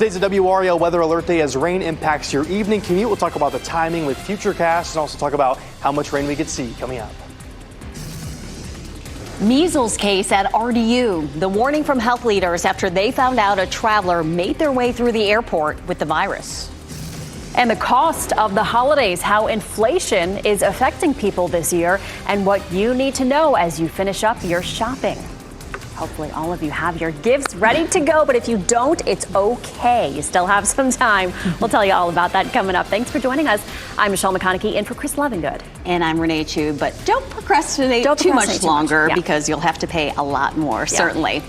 Today's a WRAL weather alert day as rain impacts your evening commute. We'll talk about the timing with Futurecast and also talk about how much rain we could see coming up. Measles case at RDU. The warning from health leaders after they found out a traveler made their way through the airport with the virus. And the cost of the holidays, how inflation is affecting people this year, and what you need to know as you finish up your shopping. Hopefully all of you have your gifts ready to go, but if you don't, it's okay. You still have some time. We'll tell you all about that coming up. Thanks for joining us. I'm Michelle McConaughey in for Chris Levengood. And I'm Renee Chu, but don't procrastinate too much longer because you'll have to pay a lot more, certainly.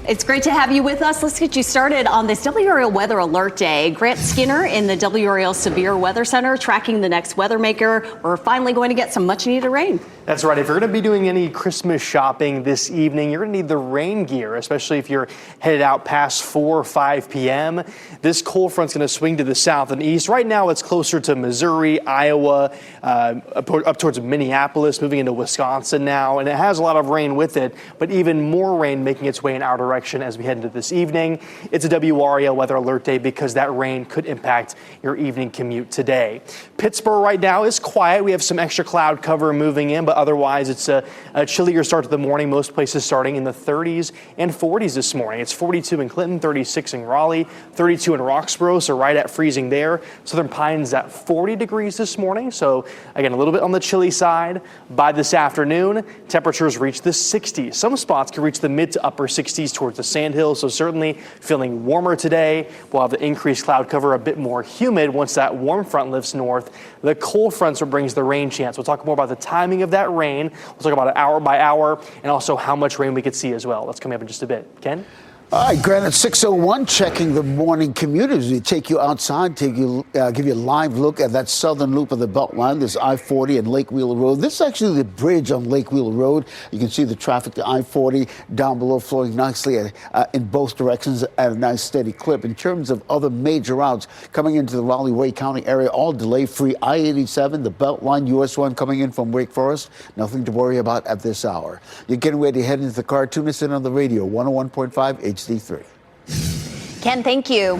It's great to have you with us. Let's get you started on this WRAL Weather Alert Day. Grant Skinner in the WRAL Severe Weather Center tracking the next weather maker. We're finally going to get some much needed rain. That's right. If you're going to be doing any Christmas shopping this evening, you're going to need the rain gear, especially if you're headed out past 4 or 5 p.m. This cold front's going to swing to the south and east. Right now, it's closer to Missouri, Iowa, up towards Minneapolis, moving into Wisconsin now, and it has a lot of rain with it, but even more rain making its way in our direction as we head into this evening. It's a WRAL Weather Alert Day because that rain could impact your evening commute today. Pittsburgh right now is quiet. We have some extra cloud cover moving in, but otherwise it's a chillier start to the morning. Most places starting in the 30s and 40s this morning. It's 42 in Clinton, 36 in Raleigh, 32 in Roxborough, so right at freezing there. Southern Pines at 40 degrees this morning, so again, a little bit on the chilly side. By this afternoon, temperatures reach the 60s. Some spots can reach the mid to upper 60s towards the Sandhills, so certainly feeling warmer today. We'll have the increased cloud cover a bit more humid once that warm front lifts north. The cold front brings the rain chance. We'll talk more about the timing of that rain. We'll talk about it hour by hour and also how much rain we could see as well. That's coming up in just a bit. Ken? All right, Grant, at 6:01, checking the morning commute as we take you outside, give you a live look at that southern loop of the Beltline. There's I-40 and Lake Wheeler Road. This is actually the bridge on Lake Wheeler Road. You can see the traffic to I-40 down below flowing nicely in both directions at a nice steady clip. In terms of other major routes coming into the Raleigh-Wake County area, all delay-free. I-87, the Beltline, US 1 coming in from Wake Forest. Nothing to worry about at this hour. You're getting ready to head into the car. Tune us in on the radio, 101.5 HD3. Ken, thank you.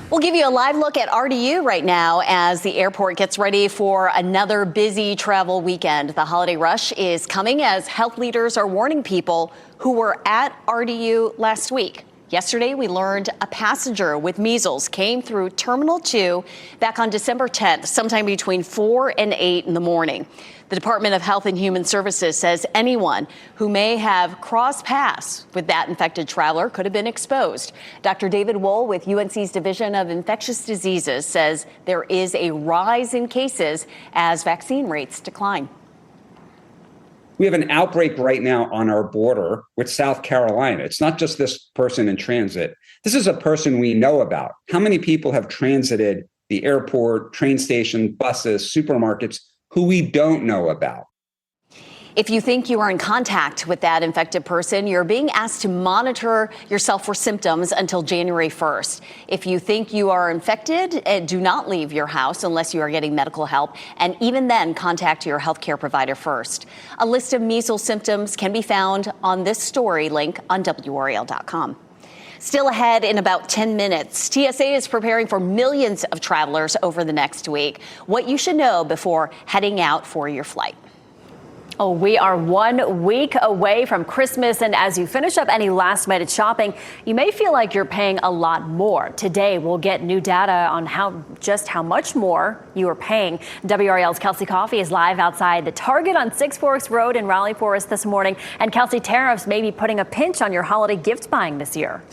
We'll give you a live look at RDU right now as the airport gets ready for another busy travel weekend. The holiday rush is coming as health leaders are warning people who were at RDU last week. Yesterday, we learned a passenger with measles came through Terminal 2 back on December 10th, sometime between 4 and 8 in the morning. The Department of Health and Human Services says anyone who may have crossed paths with that infected traveler could have been exposed. Dr. David Wohl with UNC's Division of Infectious Diseases says there is a rise in cases as vaccine rates decline. We have an outbreak right now on our border with South Carolina. It's not just this person in transit. This is a person we know about. How many people have transited the airport, train station, buses, supermarkets who we don't know about? If you think you are in contact with that infected person, you're being asked to monitor yourself for symptoms until January 1st. If you think you are infected, do not leave your house unless you are getting medical help, and even then, contact your healthcare provider first. A list of measles symptoms can be found on this story link on WRAL.com. Still ahead in about 10 minutes, TSA is preparing for millions of travelers over the next week. What you should know before heading out for your flight. Oh, we are 1 week away from Christmas, and as you finish up any last-minute shopping, you may feel like you're paying a lot more. Today, we'll get new data on just how much more you are paying. WRAL's Kelsey Coffey is live outside the Target on Six Forks Road in Raleigh Forest this morning. And Kelsey, tariffs may be putting a pinch on your holiday gift buying this year.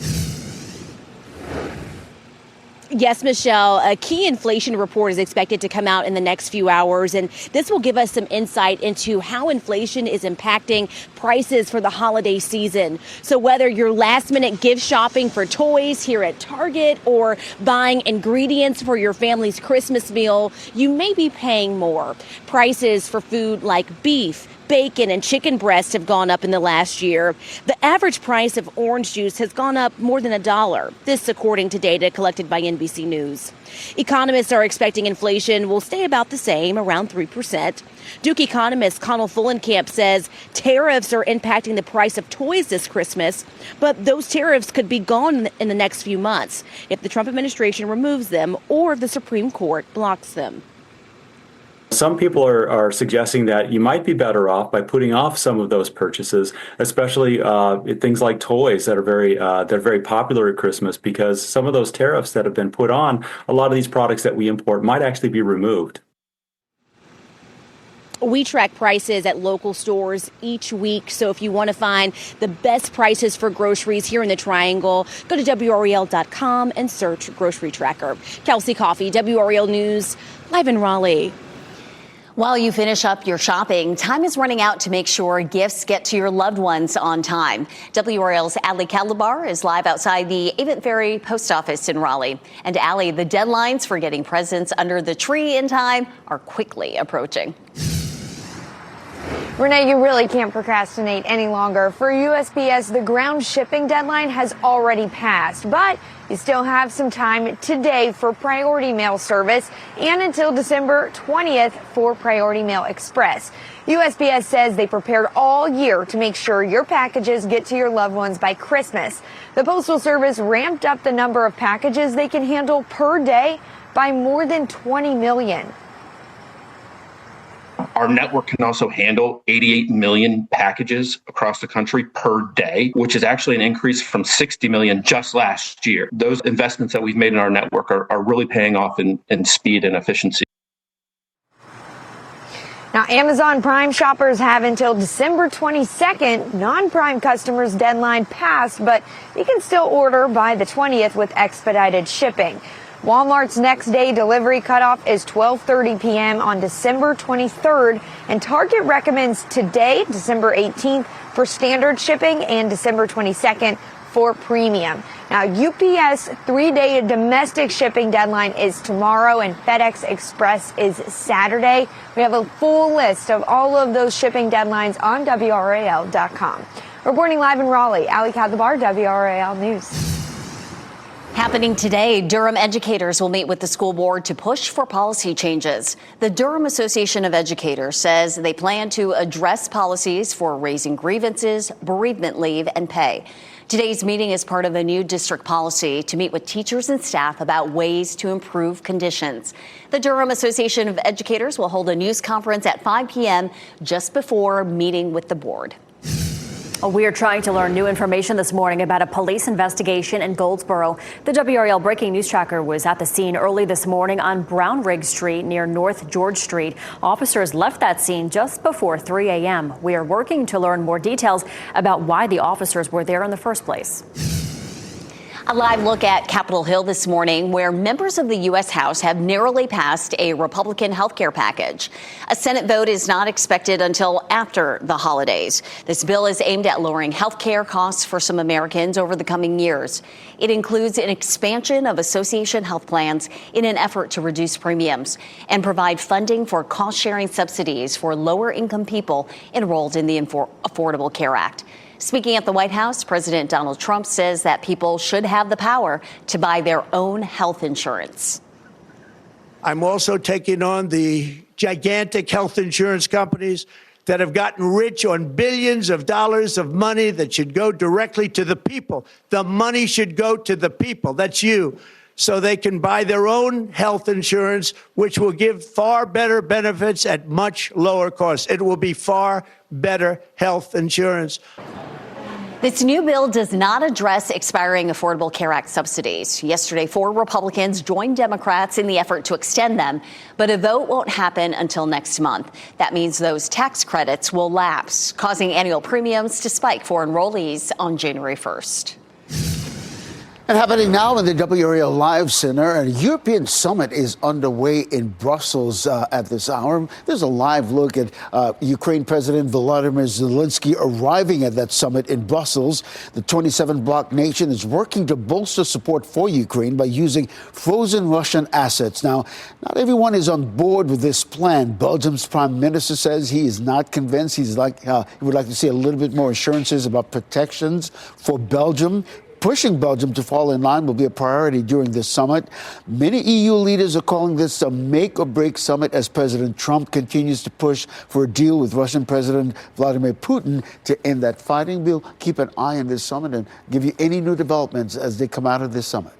Yes, Michelle, a key inflation report is expected to come out in the next few hours, and this will give us some insight into how inflation is impacting prices for the holiday season. So whether you're last-minute gift shopping for toys here at Target or buying ingredients for your family's Christmas meal, you may be paying more. Prices for food like beef, Bacon and chicken breasts have gone up in the last year. The average price of orange juice has gone up more than $1. This according to data collected by NBC News. Economists are expecting inflation will stay about the same, around 3%. Duke economist Connell Fullenkamp says tariffs are impacting the price of toys this Christmas, but those tariffs could be gone in the next few months if the Trump administration removes them or if the Supreme Court blocks them. Some people are suggesting that you might be better off by putting off some of those purchases, especially things like toys that are very popular at Christmas, because some of those tariffs that have been put on a lot of these products that we import might actually be removed. We track prices at local stores each week, so if you want to find the best prices for groceries here in the Triangle, go to WRAL.com and search Grocery Tracker. Kelsey Coffey, WRAL News, live in Raleigh. While you finish up your shopping, time is running out to make sure gifts get to your loved ones on time. WRAL's Ali Calabar is live outside the Avent Ferry Post Office in Raleigh. And Ali, the deadlines for getting presents under the tree in time are quickly approaching. Renee, you really can't procrastinate any longer. For USPS, the ground shipping deadline has already passed, but you still have some time today for Priority Mail service and until December 20th for Priority Mail Express. USPS says they prepared all year to make sure your packages get to your loved ones by Christmas. The Postal Service ramped up the number of packages they can handle per day by more than 20 million. Our network can also handle 88 million packages across the country per day, which is actually an increase from 60 million just last year. Those investments that we've made in our network are really paying off in speed and efficiency. Now, Amazon Prime shoppers have until December 22nd. Non-Prime customers' deadline passed, but you can still order by the 20th with expedited shipping. Walmart's next day delivery cutoff is 12:30 p.m. on December 23rd, and Target recommends today, December 18th, for standard shipping and December 22nd for premium. Now, UPS 3-day domestic shipping deadline is tomorrow, and FedEx Express is Saturday. We have a full list of all of those shipping deadlines on WRAL.com. Reporting live in Raleigh, Ali Kadhabar, WRAL News. Happening today, Durham educators will meet with the school board to push for policy changes. The Durham Association of Educators says they plan to address policies for raising grievances, bereavement leave, and pay. Today's meeting is part of a new district policy to meet with teachers and staff about ways to improve conditions. The Durham Association of Educators will hold a news conference at 5 p.m. just before meeting with the board. We are trying to learn new information this morning about a police investigation in Goldsboro. The WRAL Breaking News Tracker was at the scene early this morning on Brown Rig Street near North George Street. Officers left that scene just before 3 a.m. We are working to learn more details about why the officers were there in the first place. A live look at Capitol Hill this morning, where members of the U.S. House have narrowly passed a Republican health care package. A Senate vote is not expected until after the holidays. This bill is aimed at lowering health care costs for some Americans over the coming years. It includes an expansion of association health plans in an effort to reduce premiums and provide funding for cost-sharing subsidies for lower-income people enrolled in the Affordable Care Act. Speaking at the White House, President Donald Trump says that people should have the power to buy their own health insurance. I'm also taking on the gigantic health insurance companies that have gotten rich on billions of dollars of money that should go directly to the people. The money should go to the people. That's you. So they can buy their own health insurance, which will give far better benefits at much lower costs. It will be far better health insurance. This new bill does not address expiring Affordable Care Act subsidies. Yesterday, 4 Republicans joined Democrats in the effort to extend them, but a vote won't happen until next month. That means those tax credits will lapse, causing annual premiums to spike for enrollees on January 1st. And happening now in the WRAL Live Center, a European summit is underway in Brussels at this hour. There's a live look at Ukraine President Volodymyr Zelensky arriving at that summit in Brussels. The 27-bloc nation is working to bolster support for Ukraine by using frozen Russian assets. Now, not everyone is on board with this plan. Belgium's prime minister says he is not convinced. He would like to see a little bit more assurances about protections for Belgium. Pushing Belgium to fall in line will be a priority during this summit. Many EU leaders are calling this a make-or-break summit as President Trump continues to push for a deal with Russian President Vladimir Putin to end that fighting. We'll keep an eye on this summit and give you any new developments as they come out of this summit.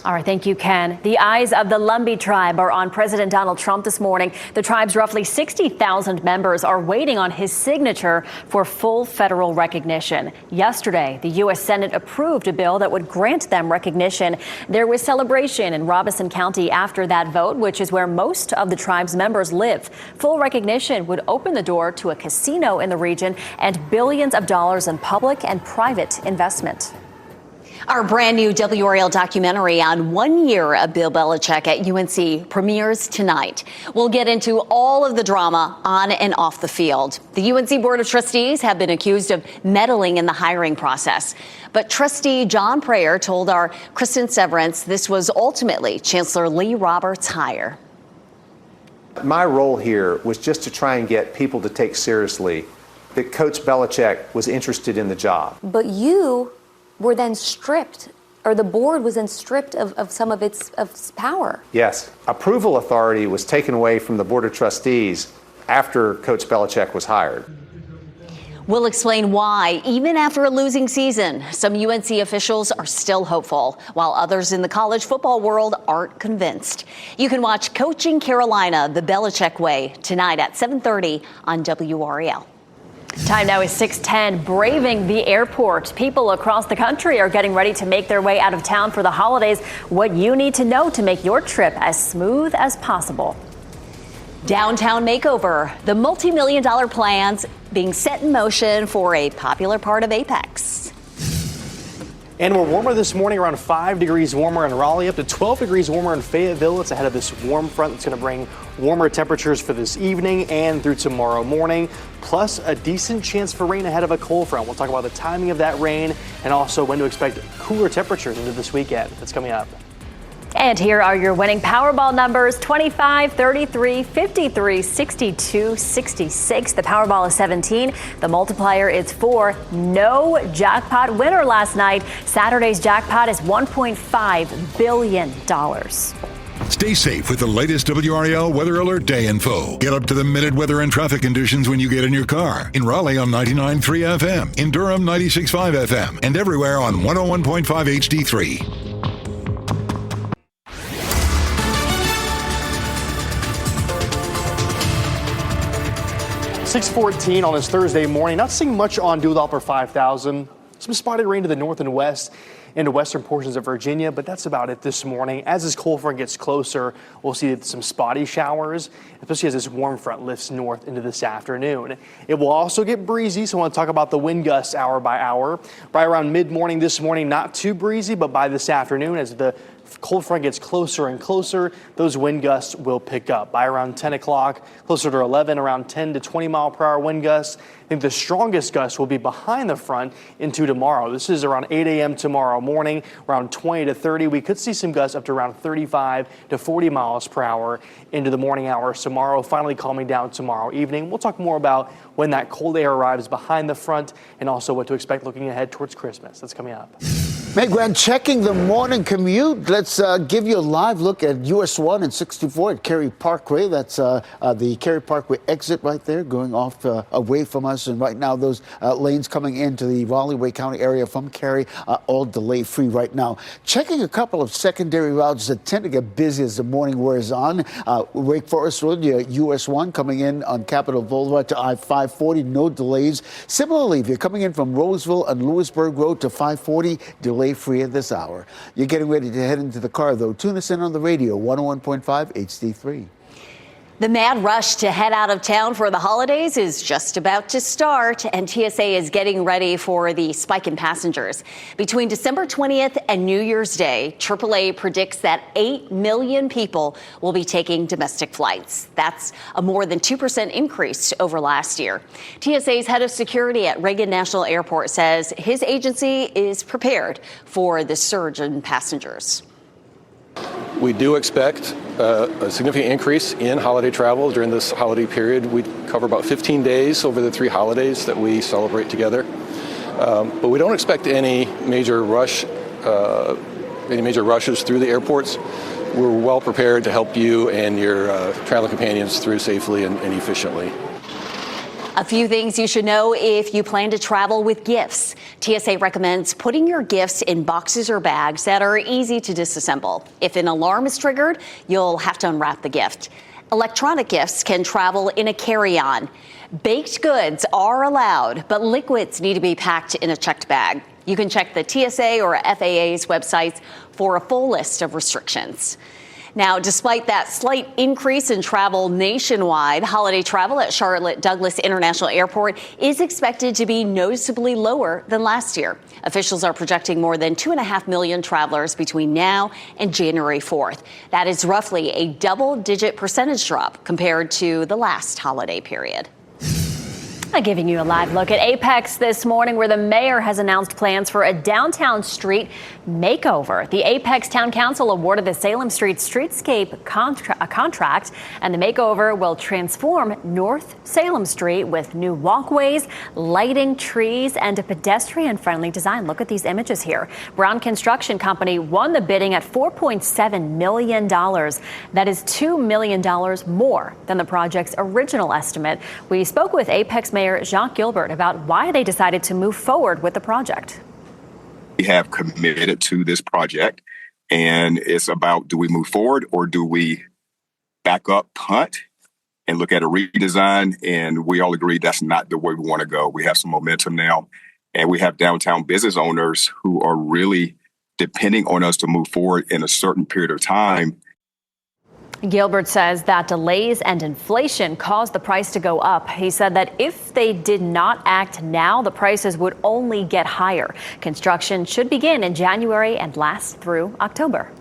All right, thank you, Ken. The eyes of the Lumbee tribe are on President Donald Trump this morning. The tribe's roughly 60,000 members are waiting on his signature for full federal recognition. Yesterday, the U.S. Senate approved a bill that would grant them recognition. There was celebration in Robeson County after that vote, which is where most of the tribe's members live. Full recognition would open the door to a casino in the region and billions of dollars in public and private investment. Our brand new WRAL documentary on 1 year of Bill Belichick at UNC premieres tonight. We'll get into all of the drama on and off the field. The UNC Board of Trustees have been accused of meddling in the hiring process. But trustee John Prayer told our Kristen Severance this was ultimately Chancellor Lee Roberts' hire. My role here was just to try and get people to take seriously that Coach Belichick was interested in the job. But you were then stripped, or the board was then stripped of some of its power. Yes. Approval authority was taken away from the Board of Trustees after Coach Belichick was hired. We'll explain why, even after a losing season, some UNC officials are still hopeful, while others in the college football world aren't convinced. You can watch Coaching Carolina the Belichick Way tonight at 7:30 on WRAL. Time now is 6:10, braving the airport. People across the country are getting ready to make their way out of town for the holidays. What you need to know to make your trip as smooth as possible. Downtown makeover, the multi-million-dollar plans being set in motion for a popular part of Apex. And we're warmer this morning, around 5 degrees warmer in Raleigh, up to 12 degrees warmer in Fayetteville. It's ahead of this warm front that's going to bring warmer temperatures for this evening and through tomorrow morning, plus a decent chance for rain ahead of a cold front. We'll talk about the timing of that rain and also when to expect cooler temperatures into this weekend. That's coming up. And here are your winning Powerball numbers: 25, 33, 53, 62, 66. The Powerball is 17. The multiplier is 4. No jackpot winner last night. Saturday's jackpot is $1.5 billion. Stay safe with the latest WRAL Weather Alert Day info. Get up to the minute weather and traffic conditions when you get in your car. In Raleigh on 99.3 FM, in Durham 96.5 FM, and everywhere on 101.5 HD3. 6:14 on this Thursday morning. Not seeing much on Doppler 5000. Some spotted rain to the north and west into western portions of Virginia, but that's about it this morning. As this cold front gets closer, we'll see some spotty showers, especially as this warm front lifts north into this afternoon. It will also get breezy, so I want to talk about the wind gusts hour by hour. By around mid-morning this morning, not too breezy, but by this afternoon, as the cold front gets closer and closer, those wind gusts will pick up. By around 10 o'clock, closer to 11, around 10 to 20 mile per hour wind gusts. I think the strongest gusts will be behind the front into tomorrow. This is around 8 a.m. tomorrow morning, around 20 to 30. We could see some gusts up to around 35 to 40 miles per hour into the morning hours tomorrow, finally calming down tomorrow evening. We'll talk more about when that cold air arrives behind the front and also what to expect looking ahead towards Christmas. That's coming up. Meg Grant, checking the morning commute. Let's give you a live look at US 1 and 64 at Cary Parkway. That's the Cary Parkway exit right there, going off away from us. And right now, those lanes coming into the Raleigh-Wake County area from Cary are all delay-free right now. Checking a couple of secondary routes that tend to get busy as the morning wears on. Wake Forest Road, US 1 coming in on Capitol Boulevard to I-540, no delays. Similarly, if you're coming in from Roseville and Lewisburg Road to 540, delay-free at this hour. You're getting ready to head into the car, though. Tune us in on the radio, 101.5 HD3. The mad rush to head out of town for the holidays is just about to start, and TSA is getting ready for the spike in passengers. Between December 20th and New Year's Day, AAA predicts that 8 million people will be taking domestic flights. That's a more than 2% increase over last year. TSA's head of security at Reagan National Airport says his agency is prepared for the surge in passengers. We do expect a significant increase in holiday travel during this holiday period. We cover about 15 days over the 3 holidays that we celebrate together. But we don't expect any major rushes through the airports. We're well prepared to help you and your traveling companions through safely and efficiently. A few things you should know if you plan to travel with gifts. TSA recommends putting your gifts in boxes or bags that are easy to disassemble. If an alarm is triggered, you'll have to unwrap the gift. Electronic gifts can travel in a carry-on. Baked goods are allowed, but liquids need to be packed in a checked bag. You can check the TSA or FAA's websites for a full list of restrictions. Now, despite that slight increase in travel nationwide, holiday travel at Charlotte Douglas International Airport is expected to be noticeably lower than last year. Officials are projecting more than 2.5 million travelers between now and January 4th. That is roughly a double-digit percentage drop compared to the last holiday period. Giving you a live look at Apex this morning, where the mayor has announced plans for a downtown street makeover. The Apex Town Council awarded the Salem Street Streetscape contract, and the makeover will transform North Salem Street with new walkways, lighting, trees, and a pedestrian-friendly design. Look at these images here. Brown Construction Company won the bidding at $4.7 million. That is $2 million more than the project's original estimate. We spoke with Apex Mayor Jacques Gilbert about why they decided to move forward with the project. We have committed to this project, and it's about, do we move forward or do we back up, punt, and look at a redesign? And we all agree that's not the way we want to go. We have some momentum now, and we have downtown business owners who are really depending on us to move forward in a certain period of time. Gilbert says that delays and inflation caused the price to go up. He said that if they did not act now, the prices would only get higher. Construction should begin in January and last through October.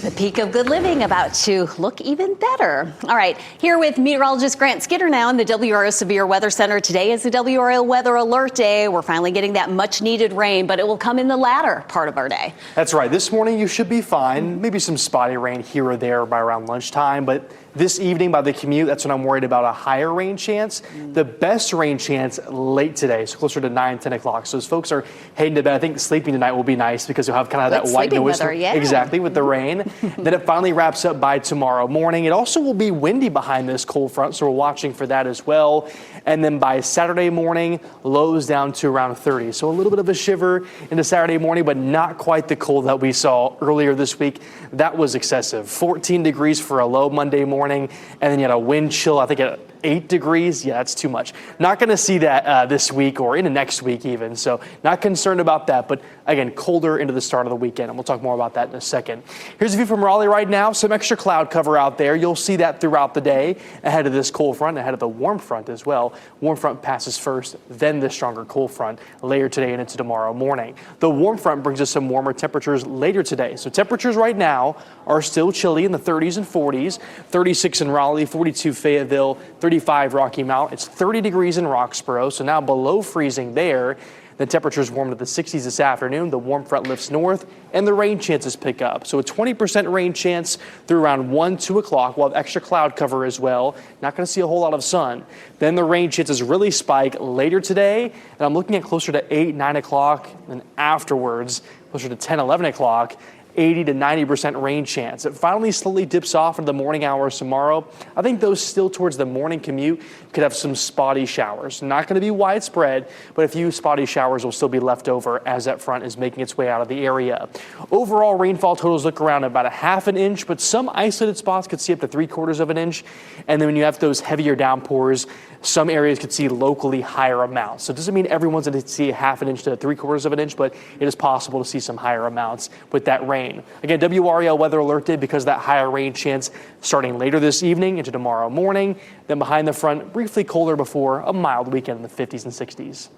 The peak of good living about to look even better. All right, here with meteorologist Grant Skinner now in the WRAL Severe Weather Center. Today is the WRAL Weather Alert Day. We're finally getting that much needed rain, but it will come in the latter part of our day. That's right. This morning you should be fine. Maybe some spotty rain here or there by around lunchtime, but this evening by the commute, that's when I'm worried about a higher rain chance. The best rain chance late today, so closer to 9, 10 o'clock. So as folks are heading to bed, I think sleeping tonight will be nice because you'll have kind of that white noise. Weather, yeah. Exactly, with the rain. Then it finally wraps up by tomorrow morning. It also will be windy behind this cold front, so we're watching for that as well. And then by Saturday morning, lows down to around 30. So a little bit of a shiver into Saturday morning, but not quite the cold that we saw earlier this week. That was excessive. 14 degrees for a low Monday morning. And then you had a wind chill, I think at 8 degrees. Yeah, that's too much. Not going to see that this week or into next week even. So not concerned about that. But again, colder into the start of the weekend. And we'll talk more about that in a second. Here's a view from Raleigh right now. Some extra cloud cover out there. You'll see that throughout the day ahead of this cold front, ahead of the warm front as well. Warm front passes first, then the stronger cold front later today and into tomorrow morning. The warm front brings us some warmer temperatures later today. So temperatures right now are still chilly in the 30s and 40s. 36 in Raleigh, 42 Fayetteville, 35 Rocky Mount. It's 30 degrees in Roxborough, so now below freezing there. The temperatures warm to the 60s this afternoon. The warm front lifts north, and the rain chances pick up. So a 20% rain chance through around 1, 2 o'clock. We'll have extra cloud cover as well. Not going to see a whole lot of sun. Then the rain chances really spike later today, and I'm looking at closer to 8, 9 o'clock, and afterwards, closer to 10, 11 o'clock. 80 to 90% rain chance. It finally slowly dips off into the morning hours tomorrow. I think those still towards the morning commute could have some spotty showers. Not going to be widespread, but a few spotty showers will still be left over as that front is making its way out of the area. Overall rainfall totals look around about a half an inch, but some isolated spots could see up to 3/4 of an inch. And then when you have those heavier downpours, some areas could see locally higher amounts. So it doesn't mean everyone's going to see a half an inch to 3/4 of an inch, but it is possible to see some higher amounts with that rain. rain. Again, WRAL weather alert day because of that higher rain chance starting later this evening into tomorrow morning. Then behind the front, briefly colder before a mild weekend in the 50s and 60s.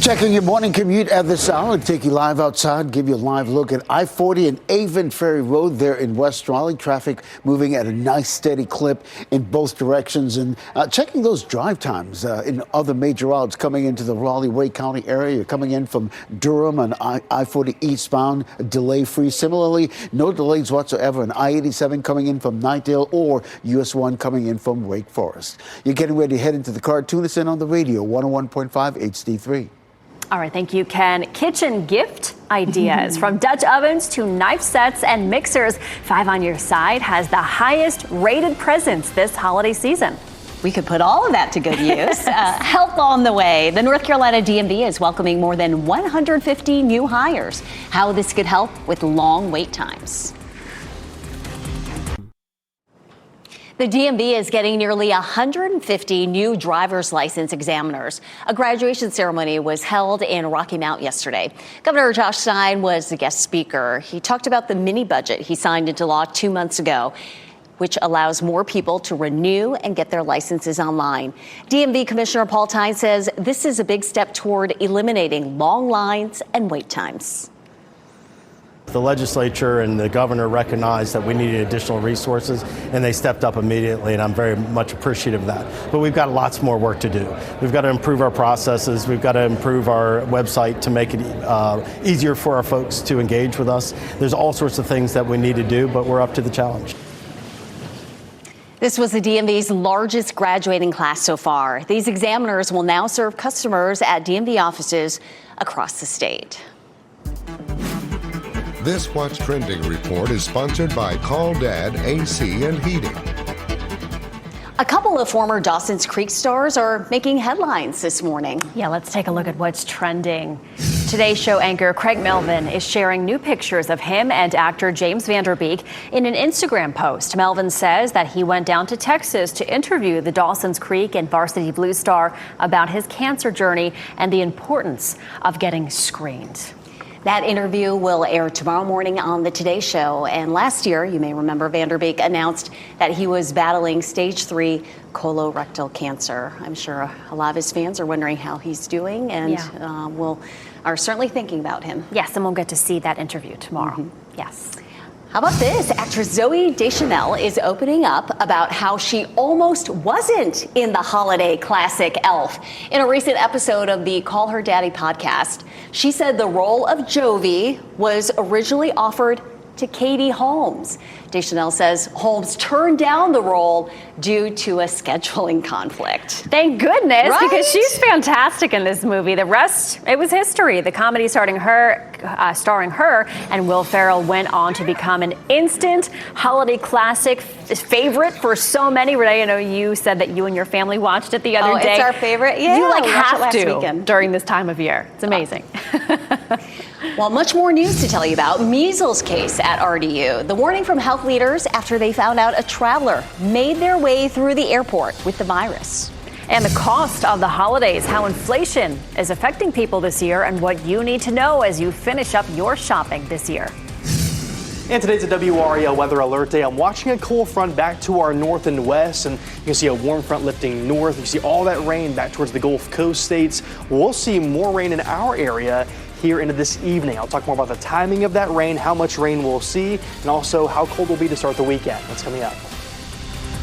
Checking your morning commute at this hour, take you live outside, give you a live look at I-40 and Avon Ferry Road there in West Raleigh. Traffic moving at a nice steady clip in both directions. And checking those drive times in other major routes coming into the Raleigh-Wake County area. You're coming in from Durham and I-40 eastbound, delay-free. Similarly, no delays whatsoever on I-87 coming in from Knightdale or US 1 coming in from Wake Forest. You're getting ready to head into the car. Tune us in on the radio, 101.5 HD3. All right, thank you, Ken. Kitchen gift ideas from Dutch ovens to knife sets and mixers. 5 on Your Side has the highest rated presents this holiday season. We could put all of that to good use. Help on the way. The North Carolina DMV is welcoming more than 150 new hires. How this could help with long wait times. The DMV is getting nearly 150 new driver's license examiners. A graduation ceremony was held in Rocky Mount yesterday. Governor Josh Stein was the guest speaker. He talked about the mini budget he signed into law 2 months ago, which allows more people to renew and get their licenses online. DMV Commissioner Paul Tyne says this is a big step toward eliminating long lines and wait times. The legislature and the governor recognized that we needed additional resources, and they stepped up immediately, and I'm very much appreciative of that. But we've got lots more work to do. We've got to improve our processes. We've got to improve our website to make it easier for our folks to engage with us. There's all sorts of things that we need to do, but we're up to the challenge. This was the DMV's largest graduating class so far. These examiners will now serve customers at DMV offices across the state. This What's Trending report is sponsored by Call Dad AC and Heating. A couple of former Dawson's Creek stars are making headlines this morning. Yeah, let's take a look at what's trending. Today's show anchor Craig Melvin is sharing new pictures of him and actor James Vanderbeek in an Instagram post. Melvin says that he went down to Texas to interview the Dawson's Creek and Varsity Blues star about his cancer journey and the importance of getting screened. That interview will air tomorrow morning on the Today Show. And last year, you may remember, Vanderbeek announced that he was battling stage 3 colorectal cancer. I'm sure a lot of his fans are wondering how he's doing, and are certainly thinking about him. Yes, and we'll get to see that interview tomorrow. Yes. How about this? Actress Zooey Deschanel is opening up about how she almost wasn't in the holiday classic Elf. In a recent episode of the Call Her Daddy podcast, she said the role of Jovi was originally offered to Katie Holmes. Deschanel says Holmes turned down the role due to a scheduling conflict. Thank goodness, Right? because she's fantastic in this movie. The rest, it was history. The comedy starring her and Will Ferrell went on to become an instant holiday classic favorite for so many. Renee, I know you said that you and your family watched it the other day. It's our favorite. Yeah, you we watched it have last to weekend. during this time of year. It's amazing. Well, much more news to tell you about. Measles case at RDU. The warning from health leaders after they found out a traveler made their way through the airport with the virus. And the cost of the holidays, how inflation is affecting people this year, and what you need to know as you finish up your shopping this year. And today's a WRAL weather alert day. I'm watching a cold front back to our north and west, and you can see a warm front lifting north. You see all that rain back towards the Gulf Coast states. We'll see more rain in our area here into this evening. I'll talk more about the timing of that rain, how much rain we'll see, and also how cold it will be to start the weekend. That's coming up.